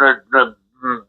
$1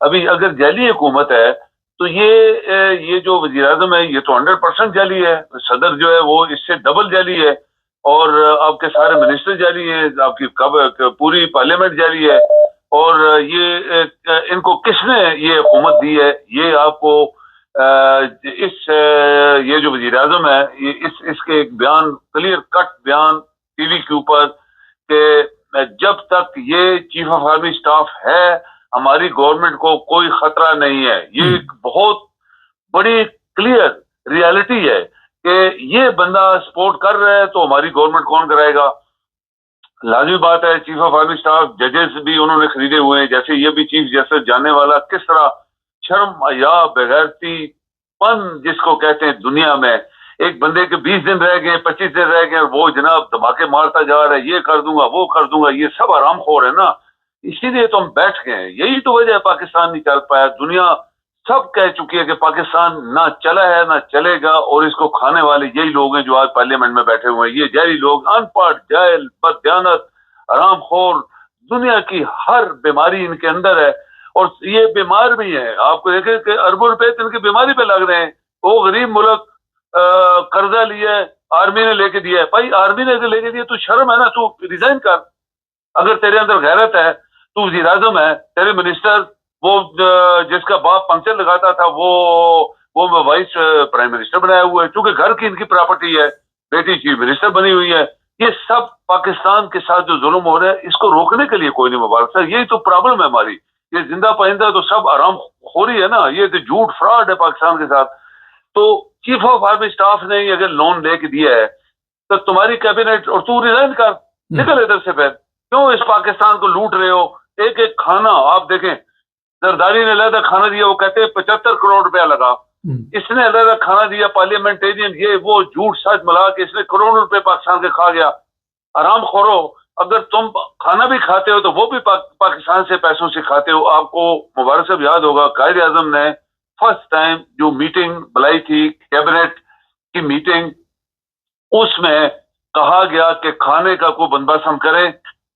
ابھی اگر جعلی حکومت ہے تو یہ جو وزیر اعظم ہے یہ تو 100% جعلی ہے، صدر جو ہے وہ اس سے ڈبل جعلی ہے، اور آپ کے سارے منسٹر جعلی ہیں، آپ کی پوری پارلیمنٹ جعلی ہے، اور یہ ان کو کس نے یہ حکومت دی ہے؟ یہ آپ کو یہ جو وزیر اعظم ہے اس کے ایک بیان، کلیئر کٹ بیان ٹی وی کے اوپر کہ جب تک یہ چیف آف آرمی اسٹاف ہے ہماری گورنمنٹ کو کوئی خطرہ نہیں ہے. یہ ایک بہت بڑی کلیئر ریالٹی ہے کہ یہ بندہ سپورٹ کر رہا ہے تو ہماری گورنمنٹ کون کرائے گا؟ لازمی بات ہے چیف آف آرمی اسٹاف ججز بھی انہوں نے خریدے ہوئے ہیں، جیسے یہ بھی چیف جسٹس جانے والا. کس طرح شرم یا بغیرتی پن جس کو کہتے ہیں دنیا میں، ایک بندے کے 20 دن رہ گئے، 25 دن رہ گئے، وہ جناب دھماکے مارتا جا رہا ہے، یہ کر دوں گا وہ کر دوں گا. یہ سب حرام خور ہے نا، اسی لیے تو ہم بیٹھ گئے ہیں. یہی تو وجہ ہے پاکستان نہیں چل پایا. دنیا سب کہہ چکی ہے کہ پاکستان نہ چلا ہے نہ چلے گا، اور اس کو کھانے والے یہی لوگ ہیں جو آج پارلیمنٹ میں بیٹھے ہوئے ہیں. یہ جہری لوگ، ان پڑھ، جاہل، بددیانت، حرام خور، دنیا کی ہر بیماری ان کے اندر ہے، اور یہ بیمار بھی ہیں. آپ کو دیکھیں کہ اربوں روپے ان کی بیماری پہ لگ رہے ہیں. وہ غریب ملک قرضہ لیا ہے، آرمی نے لے کے دیا ہے. بھائی آرمی نے لے کے دیا تو شرم ہے نا، تو ریزائن کر. اگر تیرے اندر غیرت ہے، تو وزیر اعظم ہے، تیرے منسٹر وہ جس کا باپ پنکچر لگاتا تھا وہ وائس پرائم منسٹر بنایا ہوا ہے، چونکہ گھر کی ان کی پراپرٹی ہے، بیٹی چیف منسٹر بنی ہوئی ہے. یہ سب پاکستان کے ساتھ جو ظلم ہو رہا ہے اس کو روکنے کے لیے کوئی نہیں مبارک سر. یہی تو پرابلم ہے ہماری. یہ زندہ پائندہ تو سب آرام خوری ہے نا، یہ تو جھوٹ فراڈ ہے پاکستان کے ساتھ. تو چیف آف آرمی اسٹاف نے اگر لون لے کے دیا ہے تو تمہاری کیبنٹ، اور تو ریزائن کر، نکل ادھر سے. پھر کیوں اس پاکستان کو لوٹ رہے ہو؟ ایک ایک کھانا آپ دیکھیں، زرداری نے علیحدہ کھانا دیا، وہ کہتے ہیں 75 کروڑ روپیہ لگا. اس نے علیحدہ کھانا دیا، پارلیمنٹیرین یہ وہ جھوٹ سچ ملا کے اس نے کروڑوں روپے پاکستان کے کھا گیا. آرام خورو، اگر تم کھانا بھی کھاتے ہو تو وہ بھی پاکستان سے پیسوں سے کھاتے ہو. آپ کو مبارک صاحب یاد ہوگا قائد اعظم نے فرسٹ ٹائم جو میٹنگ بلائی تھی، کیبنٹ کی میٹنگ، اس میں کہا گیا کہ کھانے کا کوئی بندوبست ہم کریں.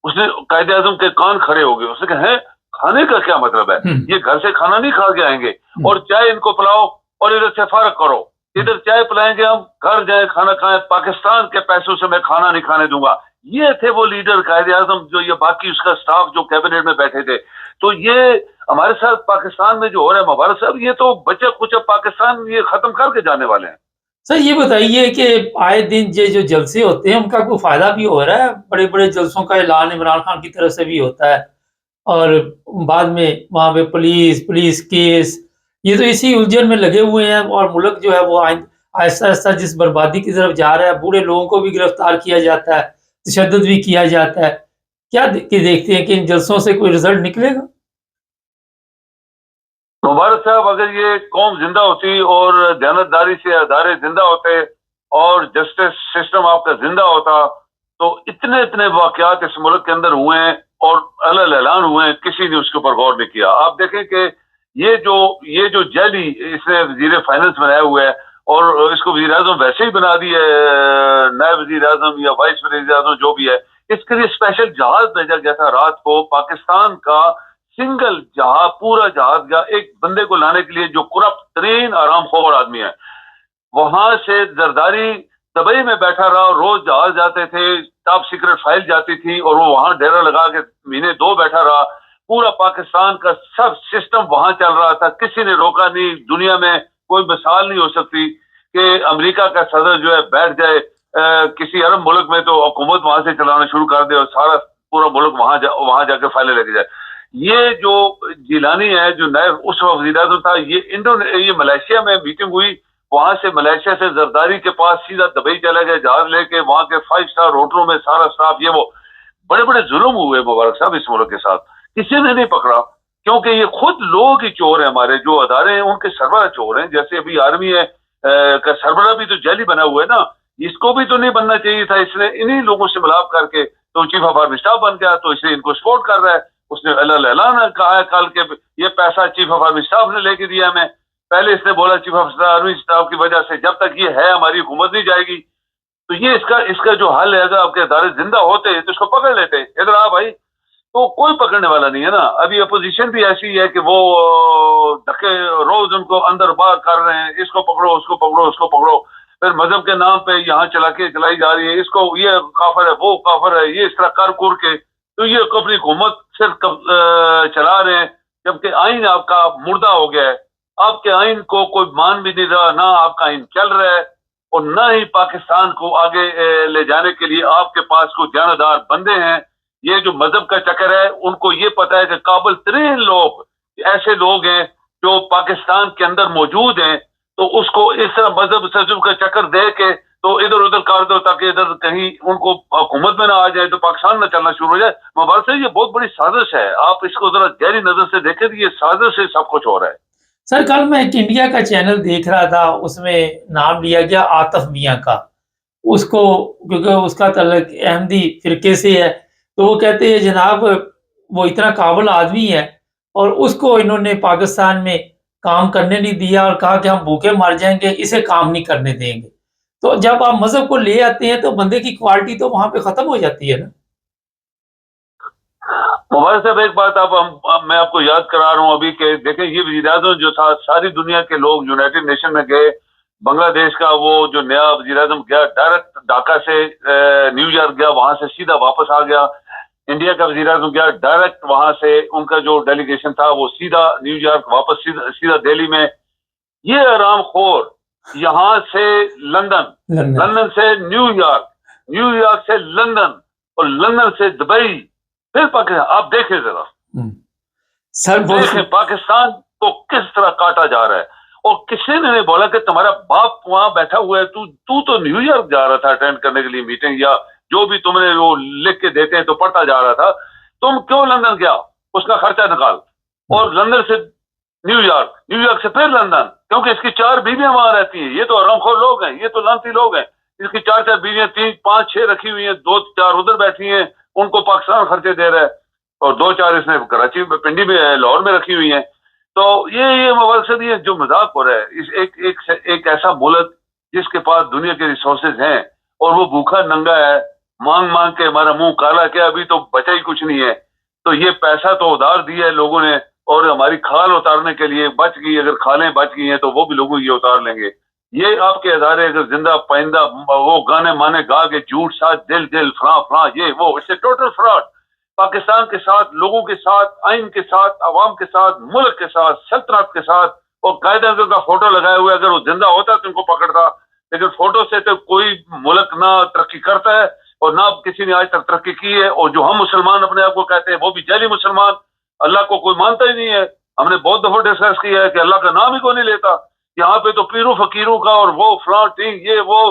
اس نے قائد اعظم کے کان کھڑے ہو گئے. اس نے کہا ہے کھانے کا کیا مطلب ہے؟ یہ گھر سے کھانا نہیں کھا کے آئیں گے، اور چائے ان کو پلاؤ اور ادھر سے فارغ کرو. ادھر چائے پلائیں گے ہم، گھر جائیں کھانا کھائیں، پاکستان کے پیسوں سے میں کھانا نہیں کھانے دوں گا. یہ تھے وہ لیڈر قائد اعظم جو، یہ باقی اس کا سٹاف جو کیبنٹ میں بیٹھے تھے. تو یہ ہمارے ساتھ پاکستان میں جو ہو رہا ہے مبارک صاحب، یہ تو بچہ کچھ پاکستان یہ ختم کر کے جانے والے ہیں. سر یہ بتائیے کہ آئے دن یہ جو جلسے ہوتے ہیں ان کا کوئی فائدہ بھی ہو رہا ہے؟ بڑے بڑے جلسوں کا اعلان عمران خان کی طرف سے بھی ہوتا ہے، اور بعد میں وہاں پہ پولیس کیس، یہ تو اسی الجھن میں لگے ہوئے ہیں، اور ملک جو ہے وہ آہستہ آہستہ جس بربادی کی طرف جا رہا ہے. بوڑھے لوگوں کو بھی گرفتار کیا جاتا ہے، تشدد بھی کیا جاتا ہے. کیا دیکھتے ہیں کہ ان جلسوں سے کوئی رزلٹ نکلے گا؟ مبارک صاحب، اگر یہ قوم زندہ ہوتی اور دیانتداری سے ادارے زندہ ہوتے اور جسٹس سسٹم آپ کا زندہ ہوتا تو اتنے واقعات اس ملک کے اندر ہوئے ہیں اور اعلان ہوئے ہیں، کسی نے اس کے اوپر غور نہیں کیا. آپ دیکھیں کہ یہ جو جعلی اس نے وزیر فائنانس بنایا ہوا ہے، اور اس کو وزیر اعظم ویسے ہی بنا دی ہے، نائب وزیر اعظم یا وائس وزیر اعظم جو بھی ہے. اس کے لیے اسپیشل جہاز بھیجا گیا تھا رات کو، پاکستان کا سنگل جہاز، پورا جہاز گیا ایک بندے کو لانے کے لیے جو کرپٹ ترین آرام خور آدمی ہے. وہاں سے زرداری دبئی میں بیٹھا رہا، روز جہاز جاتے تھے، ٹاپ سیکرٹ فائل جاتی تھی، اور وہ وہاں ڈیرا لگا کے مہینے 2 بیٹھا رہا. پورا پاکستان کا سب سسٹم وہاں چل رہا تھا، کسی نے روکا نہیں. دنیا میں کوئی مثال نہیں ہو سکتی کہ امریکہ کا صدر جو ہے بیٹھ جائے کسی عرب ملک میں تو حکومت وہاں سے چلانا شروع کر دے اور سارا پورا ملک وہاں جا کے فائلیں لے کے جائے. یہ جو جیلانی ہے جو نائب اس وقت وزیر اعظم تھا، یہ ملائیشیا میں میٹنگ ہوئی، وہاں سے ملائیشیا سے زرداری کے پاس سیدھا دبئی چلے گئے جہاز لے کے، وہاں کے 5 اسٹار ہوٹلوں میں سارا سٹاف. یہ وہ بڑے ظلم ہوئے مبارک صاحب اس ملک کے ساتھ، کسی نے نہیں پکڑا، کیونکہ یہ خود لوگ ہی چور ہیں. ہمارے جو ادارے ہیں ان کے سربراہ چور ہیں. جیسے ابھی آرمی ہے کا سربراہ بھی تو جعلی بنا ہوا ہے نا، اس کو بھی تو نہیں بننا چاہیے تھا. اس نے انہی لوگوں سے ملاپ کر کے تو چیف آف آرمی اسٹاف بن گیا، تو اس نے ان کو سپورٹ کر رہا ہے. اس نے اعلان کہا ہے کل کے یہ پیسہ چیف آف آرمی اسٹاف نے لے کے دیا ہمیں. پہلے اس نے بولا چیف آف آرمی اسٹاف کی وجہ سے جب تک یہ ہے ہماری حکومت نہیں جائے گی. تو یہ اس کا جو حل ہے، اگر آپ کے ادارے زندہ ہوتے تو اس کو پکڑ لیتے. ادھر آ بھائی، تو کوئی پکڑنے والا نہیں ہے نا. ابھی اپوزیشن بھی ایسی ہے کہ وہ دھکے روز ان کو اندر باہر کر رہے ہیں, اس کو پکڑو, اس کو پکڑو, اس کو پکڑو. پھر مذہب کے نام پہ یہاں چلائی جا رہی ہے, اس کو یہ کافر ہے, وہ کافر ہے, یہ اس طرح کر کور کے تو یہ اپنی حکومت صرف چلا رہے ہیں, جبکہ آئین آپ کا مردہ ہو گیا ہے. آپ کے آئین کو کوئی مان بھی نہیں رہا, نہ آپ کا آئین چل رہا ہے, اور نہ ہی پاکستان کو آگے لے جانے کے لیے آپ کے پاس کوئی جانبدار بندے ہیں. یہ جو مذہب کا چکر ہے, ان کو یہ پتا ہے کہ قابل ترین لوگ ایسے لوگ ہیں جو پاکستان کے اندر موجود ہیں, تو اس کو اس طرح مذہب سجب کا چکر دے کے تو ادھر ادھر کر دو تاکہ ادھر کہیں ان کو حکومت میں نہ آ جائے تو پاکستان نہ چلنا شروع ہو جائے. مبارک سے یہ بہت بڑی سازش ہے, آپ اس کو ذرا گہری نظر سے دیکھیں کہ یہ سازش سے سب کچھ ہو رہا ہے. سر کل میں ایک انڈیا کا چینل دیکھ رہا تھا, اس میں نام لیا گیا عاطف میاں کا. اس کو کیونکہ اس کا تعلق احمدی فرقے سے ہے, تو وہ کہتے ہیں جناب وہ اتنا قابل آدمی ہے اور اس کو انہوں نے پاکستان میں کام کرنے نہیں دیا اور کہا کہ ہم بھوکے مر جائیں گے, اسے کام نہیں کرنے دیں گے. تو جب آپ مذہب کو لے آتے ہیں تو بندے کی کوالٹی تو وہاں پہ ختم ہو جاتی ہے نا. مبارک صاحب ایک بات میں آپ کو یاد کرا رہا ہوں ابھی کہ دیکھیں یہ وزیر اعظم جو تھا, ساری دنیا کے لوگ یونائٹڈ نیشن میں گئے. بنگلہ دیش کا وہ جو نیا وزیر اعظم گیا ڈائریکٹ ڈھاکہ سے نیو یارک گیا, وہاں سے سیدھا واپس آ گیا. انڈیا کا وزیر اعظم گیا ڈائریکٹ وہاں سے, ان کا جو ڈیلیگیشن تھا وہ سیدھا نیو یارک واپس سیدھا دہلی میں. یہ آرام خور یہاں سے لندن, لندن سے نیو یارک, نیو یارک سے لندن, اور لندن سے دبئی, پھر پاکستان. آپ دیکھیں ذرا دیکھیں پاکستان کو کس طرح کاٹا جا رہا ہے. اور کسی نے نہیں بولا کہ تمہارا باپ وہاں بیٹھا ہوا ہے, تو نیو یارک جا رہا تھا اٹینڈ کرنے کے لیے میٹنگ, یا جو بھی تم نے وہ لکھ کے دیتے ہیں تو پڑھتا جا رہا تھا. تم کیوں لندن گیا, اس کا خرچہ نکال. اور لندن سے نیو یارک, نیو یارک سے پھر لندن, کیونکہ اس کی 4 بیویاں وہاں رہتی ہیں. یہ تو آرام خور لوگ ہیں, یہ تو لانتی لوگ ہیں. اس کی 4 بیویاں 3 5 6 رکھی ہوئی ہیں, 2 4 ادھر بیٹھی ہیں, ان کو پاکستان خرچے دے رہا ہے, اور 2 4 اس نے کراچی میں پنڈی میں لاہور میں رکھی ہوئی ہیں. تو یہ مبارک یہ جو مذاق ہو رہا ہے, اس ایک ایسا ملک جس کے پاس دنیا کے ریسورسز ہیں اور وہ بھوکا ننگا ہے, مانگ مانگ کے ہمارا منہ کالا کیا, ابھی تو بچا ہی کچھ نہیں ہے. تو یہ پیسہ تو ادھار دیا ہے لوگوں نے, اور ہماری کھال اتارنے کے لیے بچ گئی, اگر کھالیں بچ گئی ہیں تو وہ بھی لوگوں یہ اتار لیں گے. یہ آپ کے ادارے اگر زندہ پائندہ وہ گانے مانے گا کے جھوٹ ساتھ دل فلاں فلاں یہ وہ, اس سے ٹوٹل فراڈ پاکستان کے ساتھ, لوگوں کے ساتھ, آئین کے ساتھ, عوام کے ساتھ, ملک کے ساتھ, سلطنت کے ساتھ. اور قائد اعظم کا فوٹو لگائے ہوئے, اگر وہ زندہ ہوتا تو ان کو پکڑتا, لیکن فوٹو سے تو کوئی ملک نہ ترقی کرتا ہے اور نہ کسی نے آج تک ترقی کی ہے. اور جو ہم مسلمان اپنے آپ کو کہتے ہیں وہ بھی جعلی مسلمان, اللہ کو کوئی مانتا ہی نہیں ہے. ہم نے بہت دفعہ ڈسکس کیا ہے کہ اللہ کا نام ہی کوئی نہیں لیتا. یہاں پہ تو پیروں فقیروں کا اور وہ فلاں ٹھیک یہ وہ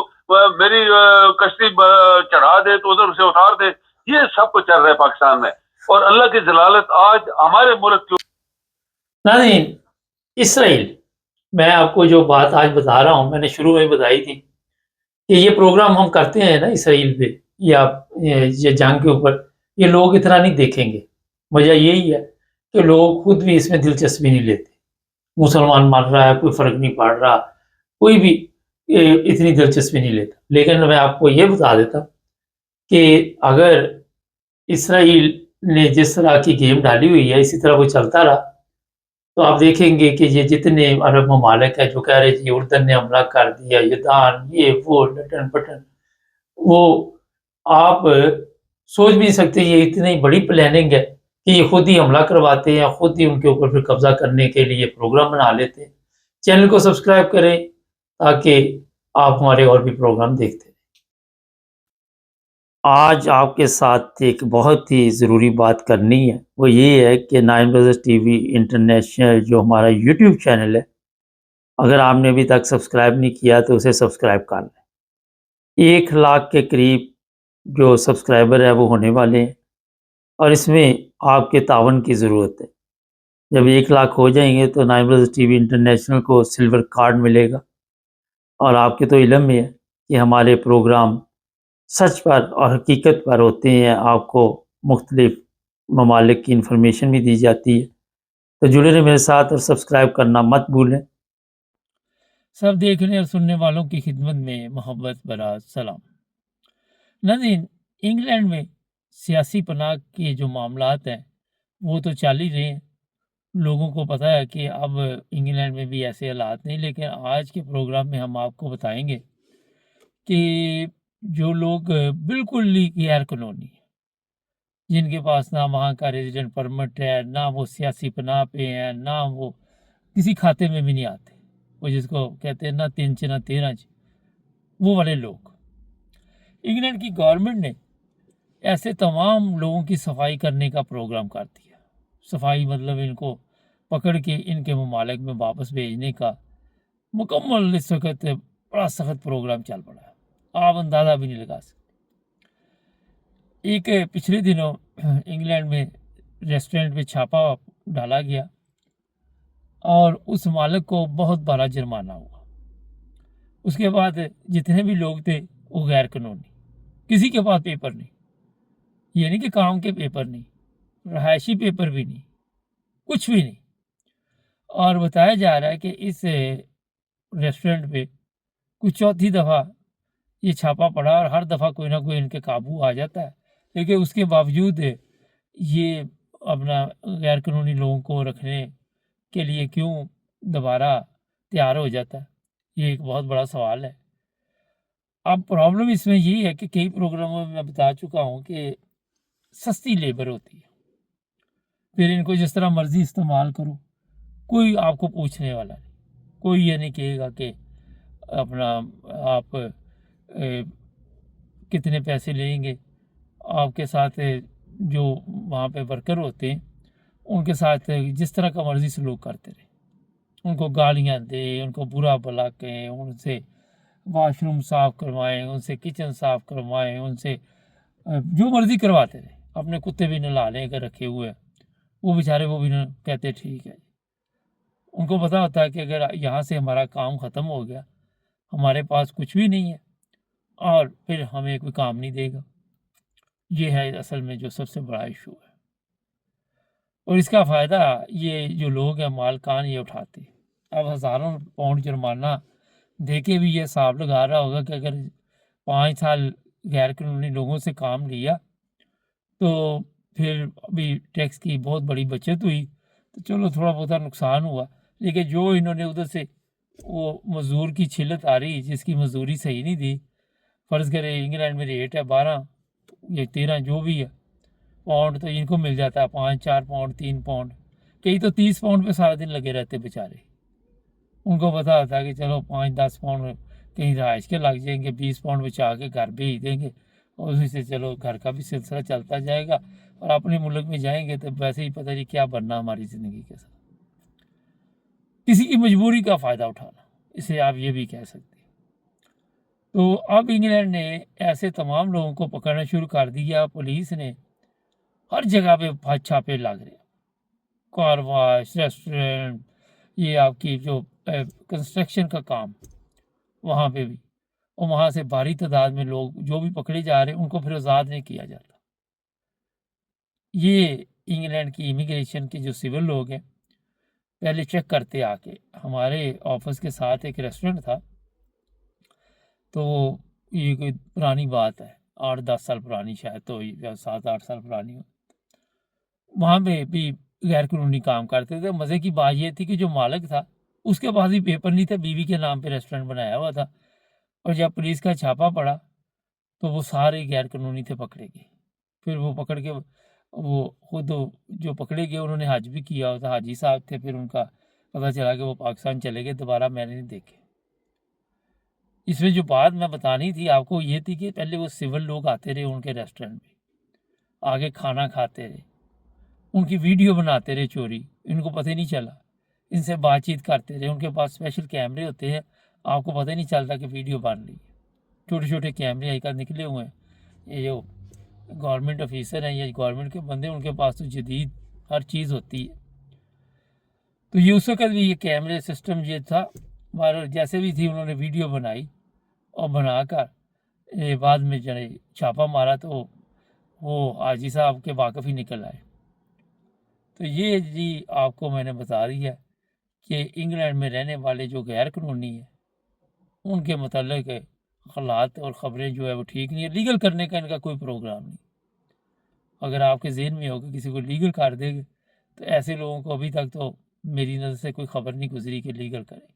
میری کشتی چڑھا دے تو ادھر سے اتار دے, یہ سب کچھ چل رہا ہے پاکستان میں. اور اللہ کی ذلالت آج ہمارے ملک کی. ناظرین, اسرائیل, میں آپ کو جو بات آج بتا رہا ہوں میں نے شروع میں بتائی تھی کہ یہ پروگرام ہم کرتے ہیں نا اسرائیل پہ یا یہ جنگ کے اوپر, یہ لوگ اتنا نہیں دیکھیں گے. وجہ یہی ہے کہ لوگ خود بھی اس میں دلچسپی نہیں لیتے. مسلمان مر رہا ہے, کوئی فرق نہیں پڑ رہا, کوئی بھی اتنی دلچسپی نہیں لیتا. لیکن میں آپ کو یہ بتا دیتا کہ اگر اسرائیل نے جس طرح کی گیم ڈالی ہوئی ہے اسی طرح وہ چلتا رہا تو آپ دیکھیں گے کہ یہ جتنے عرب ممالک ہیں جو کہہ رہے جی اردن نے حملہ کر دیا, یدان یہ وہ لٹن پٹن, وہ آپ سوچ بھی نہیں سکتے. یہ اتنی بڑی پلاننگ ہے کہ یہ خود ہی حملہ کرواتے ہیں, خود ہی ان کے اوپر پھر قبضہ کرنے کے لیے پروگرام بنا لیتے ہیں. چینل کو سبسکرائب کریں تاکہ آپ ہمارے اور بھی پروگرام دیکھتے ہیں. آج آپ کے ساتھ ایک بہت ہی ضروری بات کرنی ہے, وہ یہ ہے کہ 9 بزرس ٹی وی انٹرنیشنل جو ہمارا یوٹیوب چینل ہے, اگر آپ نے ابھی تک سبسکرائب نہیں کیا تو اسے سبسکرائب کر لیں. 1 لاکھ کے قریب جو سبسکرائبر ہے وہ ہونے والے ہیں اور اس میں آپ کے تعاون کی ضرورت ہے. جب 1 لاکھ ہو جائیں گے تو 9 بزرس ٹی وی انٹرنیشنل کو سلور کارڈ ملے گا. اور آپ کے تو علم میں ہے کہ ہمارے پروگرام سچ پر اور حقیقت پر ہوتے ہیں, آپ کو مختلف ممالک کی انفارمیشن بھی دی جاتی ہے. تو جڑے رہے میرے ساتھ اور سبسکرائب کرنا مت بھولیں. سب دیکھنے اور سننے والوں کی خدمت میں محبت برا سلام. ناظرین, انگلینڈ میں سیاسی پناہ کے جو معاملات ہیں وہ تو چل ہی رہے ہیں، لوگوں کو پتہ ہے کہ اب انگلینڈ میں بھی ایسے حالات نہیں، لیکن آج کے پروگرام میں ہم آپ کو بتائیں گے کہ جو لوگ بالکل ہی غیر قانونی ہیں، جن کے پاس نہ وہاں کا ریزیڈنٹ پرمٹ ہے، نہ وہ سیاسی پناہ پہ ہیں، نہ وہ کسی کھاتے میں بھی نہیں آتے، وہ جس کو کہتے ہیں نہ 3 نہ 13، وہ والے لوگ، انگلینڈ کی گورنمنٹ نے ایسے تمام لوگوں کی صفائی کرنے کا پروگرام کر دیا۔ صفائی مطلب ان کو پکڑ کے ان کے ممالک میں واپس بھیجنے کا مکمل اس وقت بڑا سخت پروگرام چل پڑا ہے، آپ اندازہ بھی نہیں لگا سکتے۔ ایک پچھلے دنوں انگلینڈ میں ریسٹورنٹ میں چھاپا ڈالا گیا اور اس مالک کو بہت بڑا جرمانہ ہوا۔ اس کے بعد جتنے بھی لوگ تھے وہ غیر قانونی، کسی کے پاس پیپر نہیں، یعنی کہ کام کے پیپر نہیں، رہائشی پیپر بھی نہیں، کچھ بھی نہیں۔ اور بتایا جا رہا ہے کہ اس ریسٹورنٹ پہ کچھ چوتھی دفعہ یہ چھاپا پڑا اور ہر دفعہ کوئی نہ کوئی ان کے قابو آ جاتا ہے، لیکن اس کے باوجود یہ اپنا غیر قانونی لوگوں کو رکھنے کے لیے کیوں دوبارہ تیار ہو جاتا ہے، یہ ایک بہت بڑا سوال ہے۔ اب پرابلم اس میں یہ ہے کہ کئی پروگراموں میں میں بتا چکا ہوں کہ سستی لیبر ہوتی ہے، پھر ان کو جس طرح مرضی استعمال کرو، کوئی آپ کو پوچھنے والا نہیں، کوئی یہ نہیں کہے گا کہ اپنا آپ کتنے پیسے لیں گے۔ آپ کے ساتھ جو وہاں پہ ورکر ہوتے ہیں ان کے ساتھ جس طرح کا مرضی سلوک کرتے رہے، ان کو گالیاں دیں، ان کو برا بھلا کہیں، ان سے واش روم صاف کروائیں، ان سے کچن صاف کروائیں، ان سے جو مرضی کرواتے رہے۔ اپنے کتے بھی نلا لیں اگر رکھے ہوئے ہیں، وہ بیچارے وہ بھی نہ کہتے ٹھیک ہے۔ ان کو پتہ ہوتا ہے کہ اگر یہاں سے ہمارا کام ختم ہو گیا، ہمارے پاس کچھ بھی نہیں ہے اور پھر ہمیں کوئی کام نہیں دے گا۔ یہ ہے اصل میں جو سب سے بڑا ایشو ہے، اور اس کا فائدہ یہ جو لوگ ہیں مالکان یہ اٹھاتے ہیں۔ اب ہزاروں پاؤنڈ جرمانہ دے کے بھی یہ حساب لگا رہا ہوگا کہ اگر 5 سال غیر قانونی لوگوں سے کام لیا تو پھر ابھی ٹیکس کی بہت بڑی بچت ہوئی، تو چلو تھوڑا بہت نقصان ہوا، لیکن جو انہوں نے ادھر سے وہ مزدور کی چھلت آ رہی جس کی مزدوری صحیح نہیں دی، فرض کرے انگلینڈ میں ریٹ ہے 12 یا 13 جو بھی ہے پاؤنڈ، تو ان کو مل جاتا ہے 5 4 پاؤنڈ 3 پاؤنڈ، کئی تو 30 پاؤنڈ پہ سارا دن لگے رہتے بیچارے۔ ان کو پتا ہوتا ہے کہ چلو 5 10 پاؤنڈ کہیں رہائش کے لگ جائیں گے، 20 پاؤنڈ بچا کے گھر بھیج دیں گے، اور اسی سے چلو گھر کا بھی سلسلہ چلتا جائے گا، اور اپنے ملک میں جائیں گے تو ویسے ہی پتہ نہیں کیا بننا ہماری زندگی کے ساتھ۔ کسی کی مجبوری کا فائدہ اٹھانا، اسے آپ یہ بھی کہہ سکتے ہیں۔ تو اب انگلینڈ نے ایسے تمام لوگوں کو پکڑنا شروع کر دیا، پولیس نے ہر جگہ پہ چھاپے لگ رہے، کار واش، ریسٹورنٹ، یہ آپ کی جو کنسٹرکشن کا کام وہاں پہ بھی، اور وہاں سے بھاری تعداد میں لوگ جو بھی پکڑے جا رہے ہیں ان کو پھر آزاد نہیں کیا جاتا۔ یہ انگلینڈ کی امیگریشن کے جو سول لوگ ہیں پہلے چیک کرتے آ کے، ہمارے آفس کے ساتھ ایک ریسٹورنٹ تھا، تو یہ کوئی پرانی بات ہے 8 10 سال پرانی شاید، تو یا 7 8 سال پرانی ہو، وہاں پہ بھی غیر قانونی کام کرتے تھے۔ مزے کی بات یہ تھی کہ جو مالک تھا اس کے پاس بھی پیپر نہیں تھا، بیوی کے نام پہ ریسٹورنٹ بنایا ہوا تھا، اور جب پولیس کا چھاپا پڑا تو وہ سارے غیر قانونی تھے پکڑے گئے۔ پھر وہ پکڑ کے وہ خود جو پکڑے گئے انہوں نے حج بھی کیا ہوتا، حاجی صاحب تھے، پھر ان کا پتہ چلا کہ وہ پاکستان چلے گئے، دوبارہ میں نے نہیں دیکھے۔ اس میں جو بات میں بتانی تھی آپ کو یہ تھی کہ پہلے وہ سول لوگ آتے رہے ان کے ریسٹورنٹ پہ، آگے کھانا کھاتے رہے، ان کی ویڈیو بناتے رہے چوری، ان کو پتہ ہی نہیں چلا، ان سے بات چیت کرتے رہے، ان کے پاس اسپیشل کیمرے ہوتے ہیں، آپ کو پتہ ہی نہیں چلتا کہ ویڈیو بن رہی ہے، چھوٹے چھوٹے کیمرے آج کل نکلے ہوئے ہیں۔ یہ جو گورنمنٹ آفیسر ہیں یا گورنمنٹ کے بندے ان کے پاس تو جدید ہر چیز ہوتی ہے، تو یہ اس وقت بھی یہ کیمرے سسٹم یہ تھا، مگر جیسے بھی تھی انہوں نے ویڈیو بنائی، اور بنا کر بعد میں جو چھاپا مارا تو وہ حاجی صاحب کے واقف ہی نکل آئے۔ تو یہ جی آپ کو میں نے بتا دیا کہ انگلینڈ میں رہنے والے جو غیر قانونی ہیں ان کے متعلق حالات اور خبریں جو ہے وہ ٹھیک نہیں ہے، لیگل کرنے کا ان کا کوئی پروگرام نہیں۔ اگر آپ کے ذہن میں ہوگا کسی کو لیگل کر دے گا تو ایسے لوگوں کو ابھی تک تو میری نظر سے کوئی خبر نہیں گزری کہ لیگل کریں،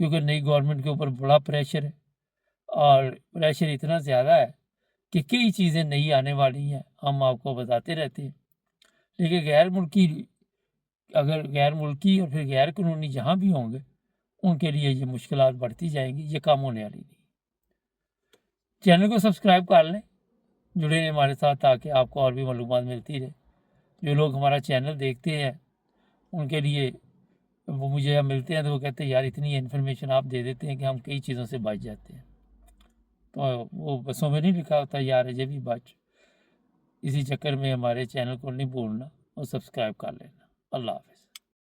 کیونکہ نئی گورنمنٹ کے اوپر بڑا پریشر ہے، اور پریشر اتنا زیادہ ہے کہ کئی چیزیں نئی آنے والی ہیں، ہم آپ کو بتاتے رہتے ہیں، لیکن غیر ملکی اور پھر غیر قانونی جہاں بھی ہوں گے ان کے لیے یہ مشکلات بڑھتی جائیں گی، یہ کم ہونے والی نہیں۔ چینل کو سبسکرائب کر لیں، جڑے رہیں ہمارے ساتھ تاکہ آپ کو اور بھی معلومات ملتی رہے۔ جو لوگ ہمارا چینل دیکھتے ہیں ان کے لیے وہ مجھے جب ملتے ہیں تو وہ کہتے ہیں یار اتنی انفارمیشن آپ دے دیتے ہیں کہ ہم کئی چیزوں سے بچ جاتے ہیں، تو وہ بسوں میں نہیں لکھا ہوتا یار یہ بھی بچ، اسی چکر میں ہمارے چینل کو نہیں بھولنا اور سبسکرائب کر لینا۔ اللہ حافظ۔